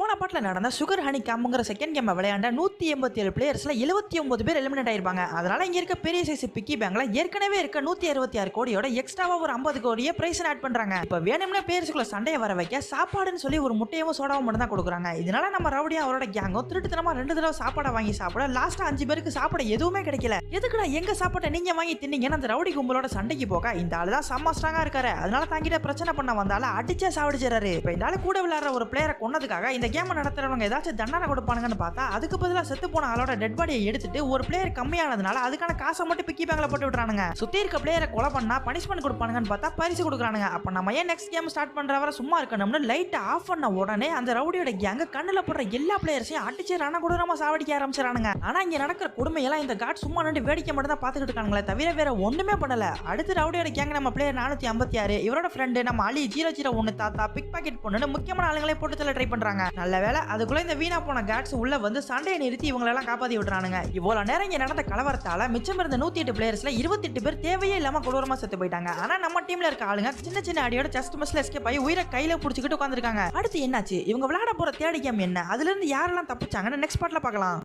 போன பாட்டில் நடந்த sugar honey கேம்ங்கிற second game விளையாண்ட 187 பிளேயர்ஸ்ல 79 பேர் எலிமினேட் ஆயிருப்பாங்க. அதனால இங்க இருக்க பெரிய சைஸ் பிக்கி பேங்க்ல ஏற்கனவே இருக்க 166 கோடியோட எக்ஸ்ட்ராவா ஒரு 50 கோடியை பிரைஸ் ஆட் பண்றாங்க. இப்ப வேணும்னா பிளேயர்ஸ்க்குள்ள சண்டையை வர வைக்க சாப்பாடுன்னு சொல்லி ஒரு முட்டையும் சோடாவும் மட்டும் தான் கொடுக்குறாங்க. இதனால நம்ம ரவுடியா அவரோட கேங்கும் திருட்டுத்தனமா 2 தடவை சாப்பாடை வாங்கி சாப்பிட லாஸ்டா 5 பேருக்கு சாப்பிட எதுவுமே கிடைக்கல. எதுக்குடா எங்க சாப்பாட்டை நீங்க வாங்கி தின்னீங்கன்னு அந்த ரவுடி கும்பலோட சண்டைக்கு போக இந்த ஆளு தான் செம்ம ஸ்ட்ராங்கா இருக்காரு. அதனால தாங்கிட்ட பிரச்சனை பண்ண வந்தால அடிச்சே சாவடிச்சாரு. இப்ப இந்த ஆளு கூட விளையாடுற ஒரு பிளேயரை கொன்னதுக்காக இந்த கேம் நடத்துறவங்க ஏதாச்சும் தண்டனை கொடுப்பானுங்கன்னு பார்த்தா அதுக்கு பதிலா செத்து போன ஆளோட டெட் பாடியை எடுத்துட்டு ஒரு பிளேயர் கம்மியானதுனால அதுக்கான காசை மட்டும் பிக்கி பேங்க்ல போட்டு விட்டுறானுங்க. சுத்தி இருக்க பிளேயரை கொலை பண்ணா பனிஷ்மெண்ட் கொடுப்பானுங்கன்னு பார்த்தா பரிசு கொடுக்குறானுங்க. அப்ப நம்ம ஏன் நெக்ஸ்ட் கேம் ஸ்டார்ட் பண்றவரை சும்மா இருக்கணும்னு லைட் ஆஃப் பண்ண உடனே அந்த ரவுடியோட கேங் கண்ணுல போடுற எல்லா பிளேயர்ஸையும் அடிச்சு ரணகொடூரமா சாவடிக்க ஆரம்பிச்சானுங்க. ஆனா இங்க நடக்கிற கொடுமையெல்லாம் இந்த காட் சும்மா நின்று வேடிக்கை மட்டும் தான் பாத்துக்கிட்டு இருக்காங்களே தவிர வேற ஒண்ணுமே பண்ணல. அடுத்து ரவுடியோட கேங் நம்ம பிளேயர் 456 இவரோட ஃப்ரெண்டு நம்ம அலி 001 தாத்தா பிக் பாக்கெட் பொண்ணுன்னு முக்கியமான ஆளுங்களே போட்டு தள்ள ட்ரை பண்றாங்க. நல்ல வேலை அதுக்குள்ள இந்த வீணா போன காட்ஸ் உள்ள வந்து சண்டையை நிறுத்தி இவங்களெல்லாம் காப்பாத்தி விட்டுறானுங்க. இவ்வளவு நேரம் இங்க நடந்த கலவரத்தால மிச்சம் இருந்த 108 பிளேயர்ஸ்ல 28 பேர் தேவையே இல்லாம கொடூரமா செத்து போயிட்டாங்க. ஆனா நம்ம டீம்ல இருக்க ஆளுங்க சின்ன சின்ன அடியோட ஜஸ்ட் மிஸ்ல எஸ்கேப் ஆகி உயிரை கையில புடிச்சுக்கிட்டு உட்கார்ந்திருக்காங்க. அடுத்து என்னாச்சு, இவங்க விளையாட போற தேர்ட் கேம் என்ன, அதுல இருந்து யாரெல்லாம் தப்பிச்சாங்கன்னு நெக்ஸ்ட் பார்ட்ல பார்க்கலாம்.